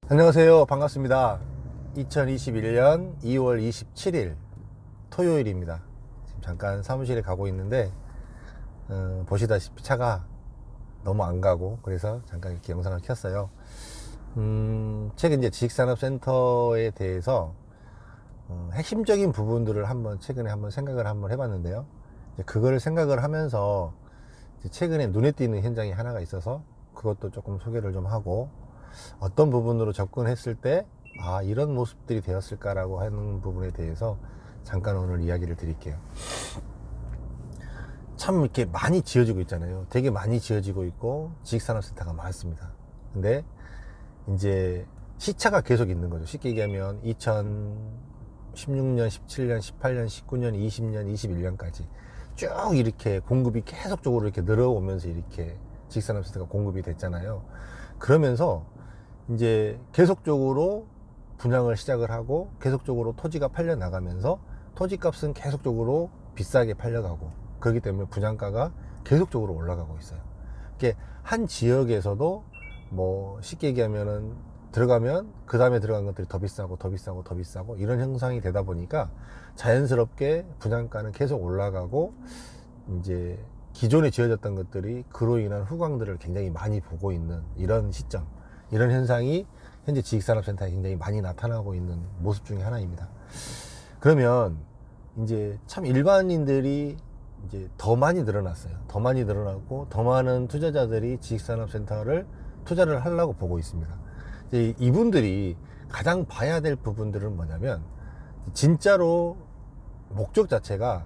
안녕하세요. 반갑습니다. 2021년 2월 27일 토요일입니다. 지금 잠깐 사무실에 가고 있는데 보시다시피 차가 너무 안 가고, 그래서 잠깐 이렇게 영상을 켰어요. 최근 이제 지식산업센터에 대해서 핵심적인 부분들을 최근에 생각을 해봤는데요. 그거를 생각을 하면서 최근에 눈에 띄는 현장이 하나가 있어서 그것도 조금 소개를 좀 하고, 어떤 부분으로 접근했을 때 이런 모습들이 되었을까라고 하는 부분에 대해서 잠깐 오늘 이야기를 드릴게요. 참 이렇게 많이 지어지고 있잖아요. 되게 많이 지어지고 있고 지식산업센터가 많습니다. 근데 이제 시차가 계속 있는 거죠. 쉽게 얘기하면 2016년, 17년, 18년, 19년, 20년, 21년까지 쭉 이렇게 공급이 계속적으로 이렇게 늘어오면서 이렇게 지식산업센터가 공급이 됐잖아요. 그러면서 이제 계속적으로 분양을 시작을 하고 계속적으로 토지가 팔려 나가면서 토지값은 계속적으로 비싸게 팔려가고, 그렇기 때문에 분양가가 계속적으로 올라가고 있어요. 이게 한 지역에서도 뭐 쉽게 얘기하면은 들어가면 그 다음에 들어간 것들이 더 비싸고 더 비싸고 더 비싸고 이런 현상이 되다 보니까 자연스럽게 분양가는 계속 올라가고, 이제 기존에 지어졌던 것들이 그로 인한 후광들을 굉장히 많이 보고 있는 이런 시점, 이런 현상이 현재 지식산업센터에 굉장히 많이 나타나고 있는 모습 중에 하나입니다. 그러면 이제 참 일반인들이 이제 더 많이 늘어났어요. 더 많이 늘어나고 더 많은 투자자들이 지식산업센터를 투자를 하려고 보고 있습니다. 이제 이분들이 가장 봐야 될 부분들은 뭐냐면, 진짜로 목적 자체가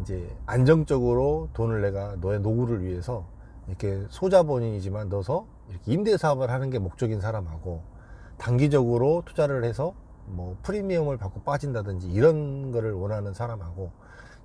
이제 안정적으로 돈을 내가 너의 노후를 위해서 이렇게 소자본이지만 넣어서 이렇게 임대 사업을 하는 게 목적인 사람하고, 단기적으로 투자를 해서 뭐 프리미엄을 받고 빠진다든지 이런 거를 원하는 사람하고,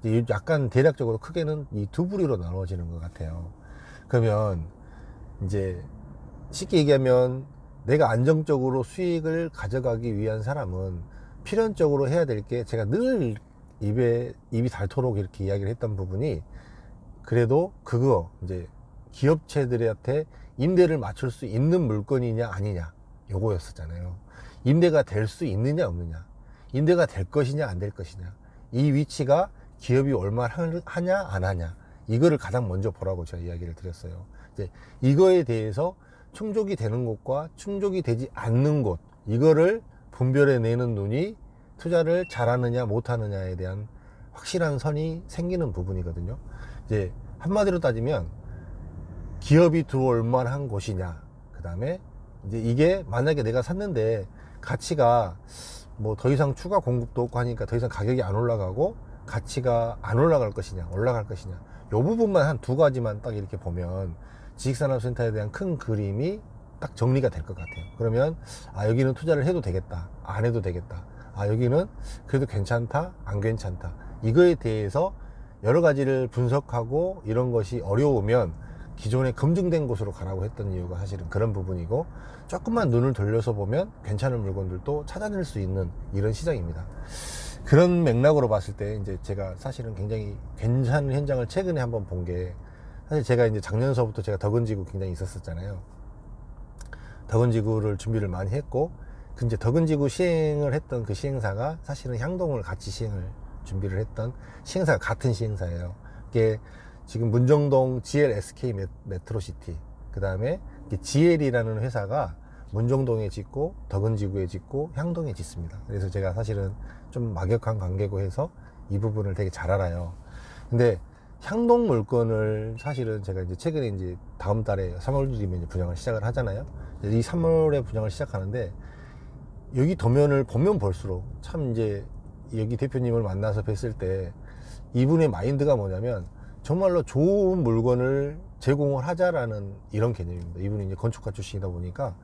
이제 약간 대략적으로 크게는 이 두 부류로 나눠지는 것 같아요. 그러면 이제 쉽게 얘기하면 내가 안정적으로 수익을 가져가기 위한 사람은 필연적으로 해야 될 게, 제가 늘 입이 닳도록 이렇게 이야기를 했던 부분이, 그래도 그거 이제 기업체들한테 임대를 맞출 수 있는 물건이냐 아니냐, 요거였었잖아요. 임대가 될 수 있느냐 없느냐, 임대가 될 것이냐 안 될 것이냐, 이 위치가 기업이 얼마나 하냐 안 하냐, 이거를 가장 먼저 보라고 제가 이야기를 드렸어요. 이제 이거에 대해서 충족이 되는 곳과 충족이 되지 않는 곳, 이거를 분별해 내는 눈이 투자를 잘하느냐 못하느냐에 대한 확실한 선이 생기는 부분이거든요. 이제 한마디로 따지면 기업이 들어올 만한 곳이냐, 그 다음에 이제 이게 만약에 내가 샀는데 가치가 뭐 더 이상 추가 공급도 없고 하니까 더 이상 가격이 안 올라가고 가치가 안 올라갈 것이냐 올라갈 것이냐, 요 부분만 한 두 가지만 딱 이렇게 보면 지식산업센터에 대한 큰 그림이 딱 정리가 될 것 같아요. 그러면 여기는 투자를 해도 되겠다, 안 해도 되겠다, 여기는 그래도 괜찮다, 안 괜찮다, 이거에 대해서 여러 가지를 분석하고 이런 것이 어려우면 기존에 검증된 곳으로 가라고 했던 이유가 사실은 그런 부분이고, 조금만 눈을 돌려서 보면 괜찮은 물건들도 찾아낼 수 있는 이런 시장입니다. 그런 맥락으로 봤을 때 이제 제가 사실은 굉장히 괜찮은 현장을 최근에 한번 본 게, 사실 제가 이제 작년서부터 제가 덕은지구 굉장히 있었잖아요. 덕은지구를 준비를 많이 했고, 그 이제 덕은지구 시행을 했던 그 시행사가 사실은 향동을 같이 준비를 했던 시행사가 같은 시행사예요. 이게 지금 문정동 GLSK 메트로시티, 그 다음에 GL이라는 회사가 문정동에 짓고 덕은지구에 짓고 향동에 짓습니다. 그래서 제가 사실은 좀 막역한 관계고 해서 이 부분을 되게 잘 알아요. 근데 향동 물건을 사실은 제가 이제 최근에 이제 다음 달에 3월이면 이제 분양을 시작을 하잖아요. 이 3월에 분양을 시작하는데, 여기 도면을 보면 볼수록 참 이제 여기 대표님을 만나서 뵀을 때 이분의 마인드가 뭐냐면, 정말로 좋은 물건을 제공을 하자라는 이런 개념입니다. 이분이 이제 건축가 출신이다 보니까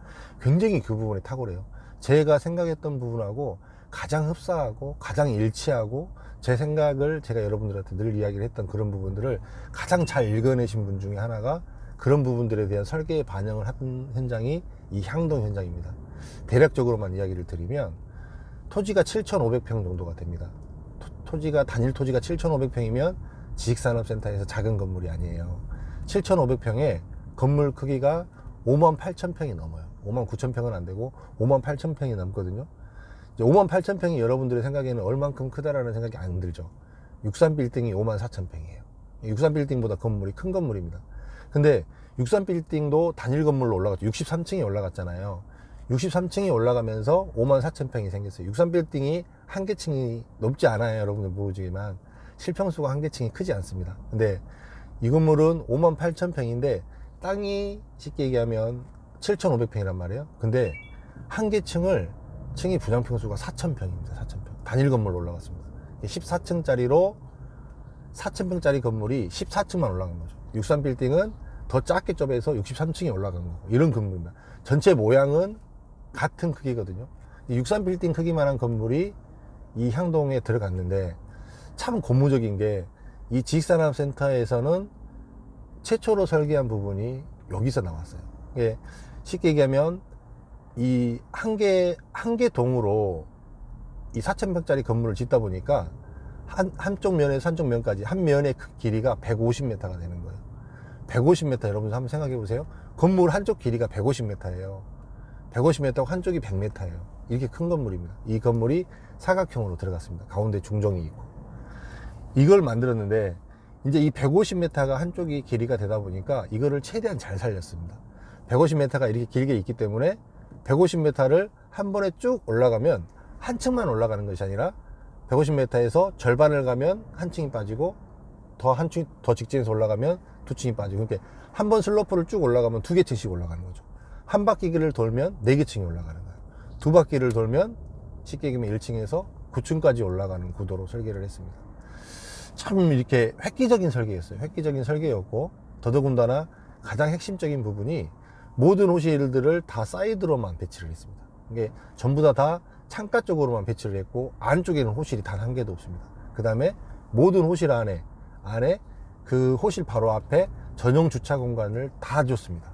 굉장히 그 부분에 탁월해요. 제가 생각했던 부분하고 가장 흡사하고 가장 일치하고, 제 생각을 제가 여러분들한테 늘 이야기를 했던 그런 부분들을 가장 잘 읽어내신 분 중에 하나가, 그런 부분들에 대한 설계에 반영을 한 현장이 이 향동 현장입니다. 대략적으로만 이야기를 드리면 토지가 7,500평 정도가 됩니다. 단일 토지가 7,500평이면 지식산업센터에서 작은 건물이 아니에요. 7,500평에 건물 크기가 58,000평이 넘어요. 5만 9천 평은 안 되고 5만 8천 평이 넘거든요. 이제 5만 8천 평이 여러분들의 생각에는 얼만큼 크다라는 생각이 안 들죠. 63빌딩이 5만 4천 평이에요. 63빌딩보다 건물이 큰 건물입니다. 근데 63빌딩도 단일 건물로 올라갔죠. 63층이 올라갔잖아요. 63층이 올라가면서 5만 4천 평이 생겼어요. 63빌딩이 한 개층이 높지 않아요. 여러분들 모르지만 실평수가 한 개층이 크지 않습니다. 근데 이 건물은 5만 8천 평인데 땅이 쉽게 얘기하면 7,500평이란 말이에요. 근데 한 개층을 층이 분양평수가 4,000평입니다. 4,000평. 단일 건물로 올라갔습니다. 14층짜리로 4,000평짜리 건물이 14층만 올라간 거죠. 63빌딩은 더 작게 좁아서 63층이 올라간 거고 이런 건물입니다. 전체 모양은 같은 크기거든요. 63빌딩 크기만한 건물이 이 향동에 들어갔는데 참 고무적인 게 이 지식산업센터에서는 최초로 설계한 부분이 여기서 나왔어요. 이게 쉽게 얘기하면 이 한 개 동으로 이 4,000평짜리 건물을 짓다 보니까 한쪽 면에서 한쪽 면까지 한 면의 길이가 150m가 되는 거예요. 150m 여러분 한번 생각해 보세요. 건물 한쪽 길이가 150m예요. 150m고 한쪽이 100m예요. 이렇게 큰 건물입니다. 이 건물이 사각형으로 들어갔습니다. 가운데 중정이 있고. 이걸 만들었는데 이제 이 150m가 한쪽이 길이가 되다 보니까 이거를 최대한 잘 살렸습니다. 150m가 이렇게 길게 있기 때문에 150m를 한 번에 쭉 올라가면 한 층만 올라가는 것이 아니라 150m에서 절반을 가면 한 층이 빠지고 더 직진해서 올라가면 두 층이 빠지고 그러니까 한 번 슬로프를 쭉 올라가면 두 개 층씩 올라가는 거죠. 한 바퀴를 돌면 네 개 층이 올라가는 거예요. 두 바퀴를 돌면 쉽게 얘기하면 1층에서 9층까지 올라가는 구도로 설계를 했습니다. 참 이렇게 획기적인 설계였어요. 획기적인 설계였고 더더군다나 가장 핵심적인 부분이 모든 호실들을 다 사이드로만 배치를 했습니다. 이게 전부 다 창가 쪽으로만 배치를 했고 안쪽에는 호실이 단 한 개도 없습니다. 그 다음에 모든 호실 안에 그 호실 바로 앞에 전용 주차 공간을 다 줬습니다.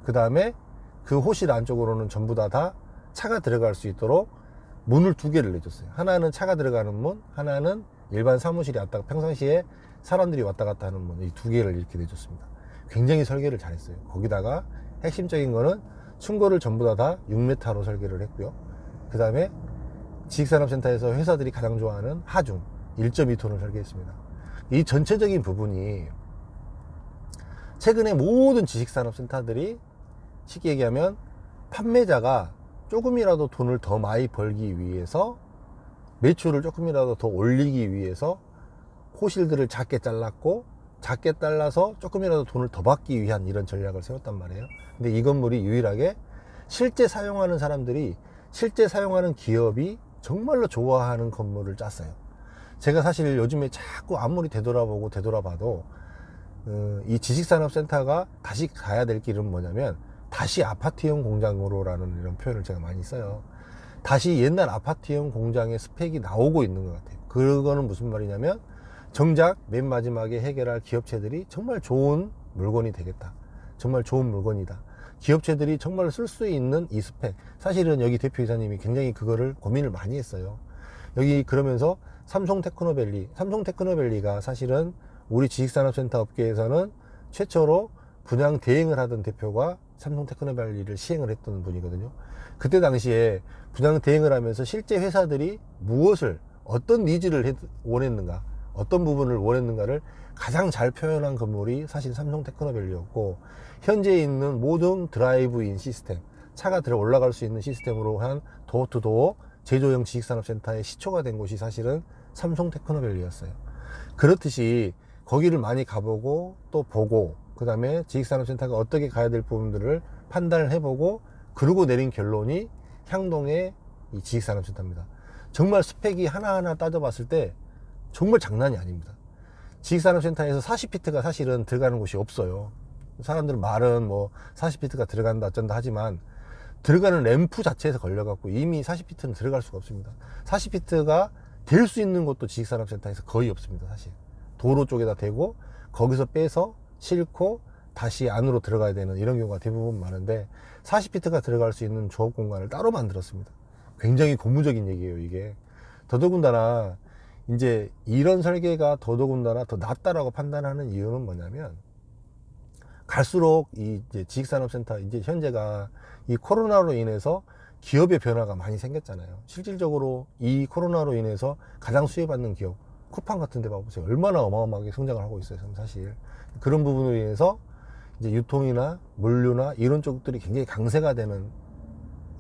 그 다음에 그 호실 안쪽으로는 전부 다 차가 들어갈 수 있도록 문을 두 개를 내줬어요. 하나는 차가 들어가는 문, 하나는 일반 사무실이 왔다가 평상시에 사람들이 왔다 갔다 하는 문, 이 두 개를 이렇게 내줬습니다. 굉장히 설계를 잘했어요. 거기다가 핵심적인 거는 층고를 전부 다 6m로 설계를 했고요. 그 다음에 지식산업센터에서 회사들이 가장 좋아하는 하중 1.2톤을 설계했습니다. 이 전체적인 부분이 최근에 모든 지식산업센터들이 쉽게 얘기하면 판매자가 조금이라도 돈을 더 많이 벌기 위해서 매출을 조금이라도 더 올리기 위해서 호실들을 작게 잘랐고 작게 잘라서 조금이라도 돈을 더 받기 위한 이런 전략을 세웠단 말이에요. 근데 이 건물이 유일하게 실제 사용하는 사람들이 실제 사용하는 기업이 정말로 좋아하는 건물을 짰어요. 제가 사실 요즘에 자꾸 아무리 되돌아봐도 이 지식산업센터가 다시 가야 될 길은 뭐냐면 다시 아파트형 공장으로라는 이런 표현을 제가 많이 써요. 다시 옛날 아파트형 공장의 스펙이 나오고 있는 것 같아요. 그거는 무슨 말이냐면 정작 맨 마지막에 해결할 기업체들이 정말 좋은 물건이 되겠다. 정말 좋은 물건이다. 기업체들이 정말 쓸 수 있는 이 스펙. 사실은 여기 대표이사님이 굉장히 그거를 고민을 많이 했어요. 여기 그러면서 삼성테크노밸리가 사실은 우리 지식산업센터 업계에서는 최초로 분양 대행을 하던 대표가 삼성테크노밸리를 시행을 했던 분이거든요. 그때 당시에 분양 대행을 하면서 실제 회사들이 어떤 니즈를 원했는가, 어떤 부분을 원했는가를 가장 잘 표현한 건물이 사실 삼성테크노밸리였고, 현재 있는 모든 드라이브인 시스템, 차가 들어 올라갈 수 있는 시스템으로 한 도어투도어 제조형 지식산업센터의 시초가 된 곳이 사실은 삼성테크노밸리였어요. 그렇듯이 거기를 많이 가보고 또 보고 그 다음에 지식산업센터가 어떻게 가야 될 부분들을 판단을 해보고 그러고 내린 결론이 향동의 이 지식산업센터입니다. 정말 스펙이 하나하나 따져봤을 때 정말 장난이 아닙니다. 지식산업센터에서 40피트가 사실은 들어가는 곳이 없어요. 사람들은 말은 뭐 40피트가 들어간다 어쩐다 하지만 들어가는 램프 자체에서 걸려갖고 이미 40피트는 들어갈 수가 없습니다. 40피트가 될 수 있는 곳도 지식산업센터에서 거의 없습니다. 사실 도로 쪽에다 대고 거기서 빼서 싣고 다시 안으로 들어가야 되는 이런 경우가 대부분 많은데 40피트가 들어갈 수 있는 조업 공간을 따로 만들었습니다. 굉장히 고무적인 얘기예요. 이게 더더군다나 이제 이런 설계가 더더군다나 더 낫다라고 판단하는 이유는 뭐냐면 갈수록 이 이제 지식산업센터 이제 현재가 이 코로나로 인해서 기업의 변화가 많이 생겼잖아요. 실질적으로 이 코로나로 인해서 가장 수혜받는 기업, 쿠팡 같은 데 봐보세요. 얼마나 어마어마하게 성장을 하고 있어요, 사실. 그런 부분으로 인해서 이제 유통이나 물류나 이런 쪽들이 굉장히 강세가 되는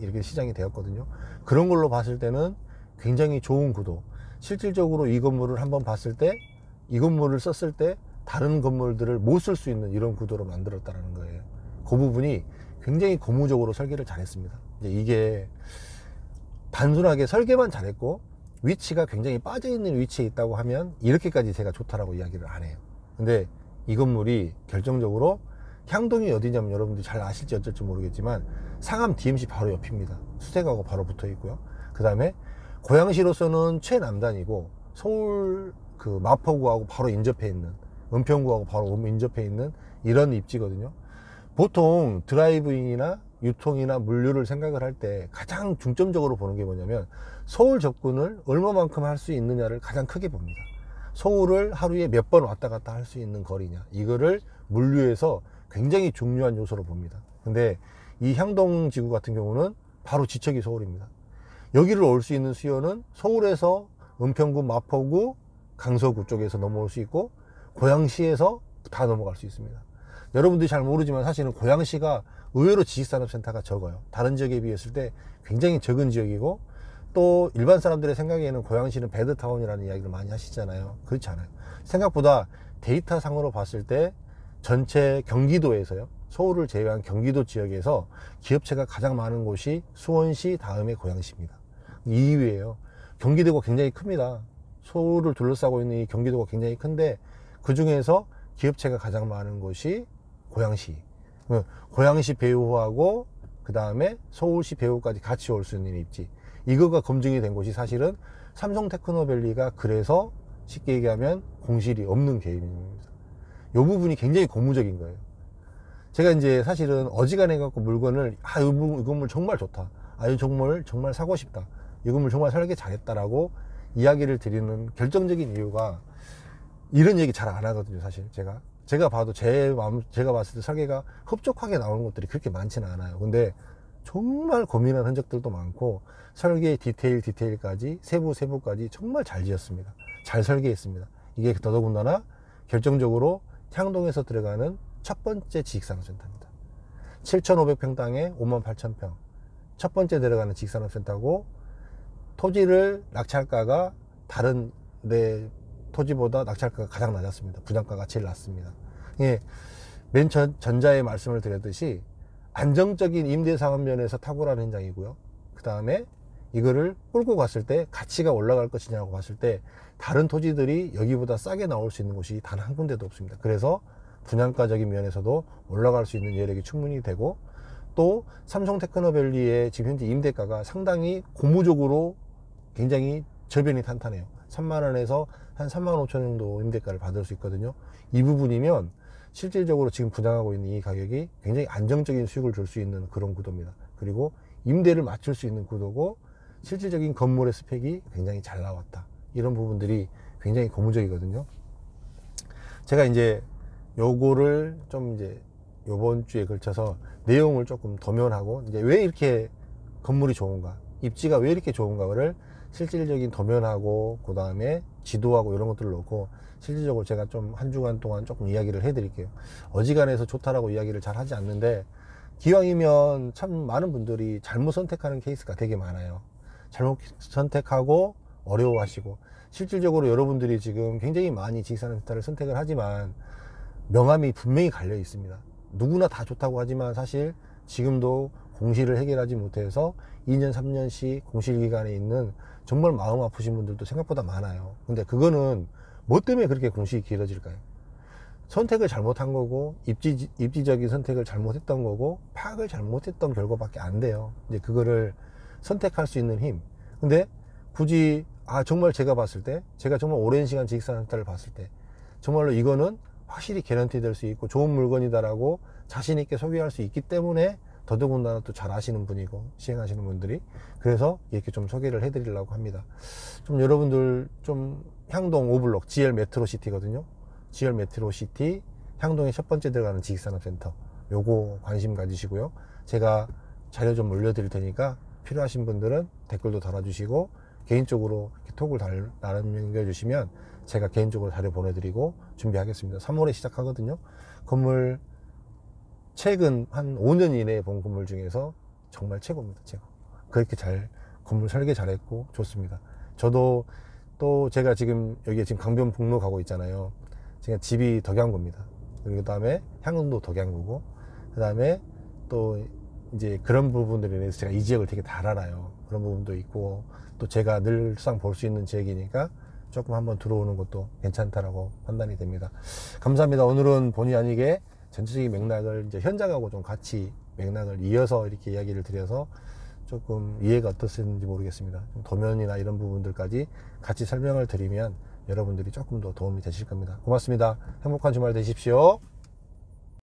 이렇게 시장이 되었거든요. 그런 걸로 봤을 때는 굉장히 좋은 구도. 실질적으로 이 건물을 한번 봤을 때, 이 건물을 썼을 때 다른 건물들을 못 쓸 수 있는 이런 구도로 만들었다는 거예요. 그 부분이 굉장히 고무적으로 설계를 잘했습니다. 이제 이게 단순하게 설계만 잘했고 위치가 굉장히 빠져있는 위치에 있다고 하면 이렇게까지 제가 좋다라고 이야기를 안 해요. 근데 이 건물이 결정적으로 향동이 어디냐면 여러분들이 잘 아실지 어쩔지 모르겠지만 상암 DMC 바로 옆입니다. 수색하고 바로 붙어 있고요. 그 다음에 고양시로서는 최남단이고 서울 그 마포구하고 바로 인접해 있는, 은평구하고 바로 인접해 있는 이런 입지거든요. 보통 드라이브인이나 유통이나 물류를 생각을 할 때 가장 중점적으로 보는 게 뭐냐면 서울 접근을 얼마만큼 할 수 있느냐를 가장 크게 봅니다. 서울을 하루에 몇 번 왔다 갔다 할 수 있는 거리냐, 이거를 물류에서 굉장히 중요한 요소로 봅니다. 근데 이 향동지구 같은 경우는 바로 지척이 서울입니다. 여기를 올 수 있는 수요는 서울에서 은평구, 마포구, 강서구 쪽에서 넘어올 수 있고 고양시에서 다 넘어갈 수 있습니다. 여러분들이 잘 모르지만 사실은 고양시가 의외로 지식산업센터가 적어요. 다른 지역에 비했을 때 굉장히 적은 지역이고, 또 일반 사람들의 생각에는 고양시는 배드타운이라는 이야기를 많이 하시잖아요. 그렇지 않아요. 생각보다 데이터 상으로 봤을 때 전체 경기도에서요, 서울을 제외한 경기도 지역에서 기업체가 가장 많은 곳이 수원시 다음에 고양시입니다. 2위예요. 경기도가 굉장히 큽니다. 서울을 둘러싸고 있는 이 경기도가 굉장히 큰데 그 중에서 기업체가 가장 많은 곳이 고양시. 고양시 배후하고 그 다음에 서울시 배후까지 같이 올 수 있는 입지. 이거가 검증이 된 곳이 사실은 삼성 테크노밸리가, 그래서 쉽게 얘기하면 공실이 없는 개인입니다. 이 부분이 굉장히 고무적인 거예요. 제가 이제 사실은 어지간해 갖고 물건을, 이 건물 정말 좋다, 이 건물 정말 사고 싶다, 이 건물 정말 설계 잘했다라고 이야기를 드리는 결정적인 이유가, 이런 얘기 잘 안 하거든요. 사실 제가 봐도 제가 봤을 때 설계가 흡족하게 나오는 것들이 그렇게 많지는 않아요. 근데 정말 고민한 흔적들도 많고, 설계 디테일까지 세부까지 정말 잘 지었습니다. 잘 설계했습니다. 이게 더더군다나 결정적으로 향동에서 들어가는 첫 번째 지식산업센터입니다. 7,500평 땅에 58,000평. 첫 번째 들어가는 지식산업센터고, 토지를 낙찰가가 다른 데 토지보다 낙찰가가 가장 낮았습니다. 분양가가 제일 낮습니다. 예, 맨 전자에 말씀을 드렸듯이 안정적인 임대사업 면에서 탁월한 현장이고요. 그 다음에 이거를 끌고 갔을 때 가치가 올라갈 것이냐고 봤을 때 다른 토지들이 여기보다 싸게 나올 수 있는 곳이 단 한 군데도 없습니다. 그래서 분양가적인 면에서도 올라갈 수 있는 여력이 충분히 되고, 또 삼성 테크노밸리의 지금 현재 임대가가 상당히 고무적으로 굉장히 저변이 탄탄해요. 3만원에서 한 3만 5천 정도 임대가를 받을 수 있거든요. 이 부분이면 실질적으로 지금 분양하고 있는 이 가격이 굉장히 안정적인 수익을 줄 수 있는 그런 구도입니다. 그리고 임대를 맞출 수 있는 구도고, 실질적인 건물의 스펙이 굉장히 잘 나왔다. 이런 부분들이 굉장히 고무적이거든요. 제가 이제 요거를 좀 이제 요번 주에 걸쳐서 내용을 조금 도면하고, 이제 왜 이렇게 건물이 좋은가, 입지가 왜 이렇게 좋은가를 실질적인 도면하고 그 다음에 지도하고 이런 것들을 놓고 실질적으로 제가 좀 한 주간 동안 조금 이야기를 해드릴게요. 어지간해서 좋다라고 이야기를 잘 하지 않는데, 기왕이면 참 많은 분들이 잘못 선택하는 케이스가 되게 많아요. 잘못 선택하고 어려워하시고, 실질적으로 여러분들이 지금 굉장히 많이 지식산업센터를 선택을 하지만 명암이 분명히 갈려 있습니다. 누구나 다 좋다고 하지만 사실 지금도 공실을 해결하지 못해서 2년 3년씩 공실기간에 있는 정말 마음 아프신 분들도 생각보다 많아요. 근데 그거는 뭐 때문에 그렇게 공실이 길어질까요? 선택을 잘못한 거고, 입지적인 선택을 잘못했던 거고, 파악을 잘못했던 결과밖에 안 돼요. 이제 그거를 선택할 수 있는 힘. 근데 굳이 정말 제가 봤을 때, 제가 정말 오랜 시간 지식산업센터를 봤을 때 정말로 이거는 확실히 개런티 될 수 있고 좋은 물건이다라고 자신 있게 소개할 수 있기 때문에 더더군다나 또 잘 아시는 분이고 시행하시는 분들이, 그래서 이렇게 좀 소개를 해드리려고 합니다. 좀 여러분들 좀 향동 5블록 GL 메트로시티거든요. GL 메트로시티 향동에 첫 번째 들어가는 지식산업센터, 요거 관심 가지시고요. 제가 자료 좀 올려드릴 테니까 필요하신 분들은 댓글도 달아주시고 개인적으로 이렇게 톡을 남겨주시면 제가 개인적으로 자료 보내드리고 준비하겠습니다. 3월에 시작하거든요. 건물 최근 한 5년 이내에 본 건물 중에서 정말 최고입니다. 최고. 그렇게 잘 건물 설계 잘했고 좋습니다. 저도 또 제가 지금 여기에 지금 강변북로 가고 있잖아요. 제가 집이 덕양구입니다. 그리고 그다음에 향운도 덕양구고 그다음에 또 이제 그런 부분들에 대해서 제가 이 지역을 되게 잘 알아요. 그런 부분도 있고 또 제가 늘상 볼 수 있는 지역이니까 조금 한번 들어오는 것도 괜찮다라고 판단이 됩니다. 감사합니다. 오늘은 본의 아니게 전체적인 맥락을 이제 현장하고 좀 같이 맥락을 이어서 이렇게 이야기를 드려서 조금 이해가 어떻었는지 모르겠습니다. 좀 도면이나 이런 부분들까지 같이 설명을 드리면 여러분들이 조금 더 도움이 되실 겁니다. 고맙습니다. 행복한 주말 되십시오.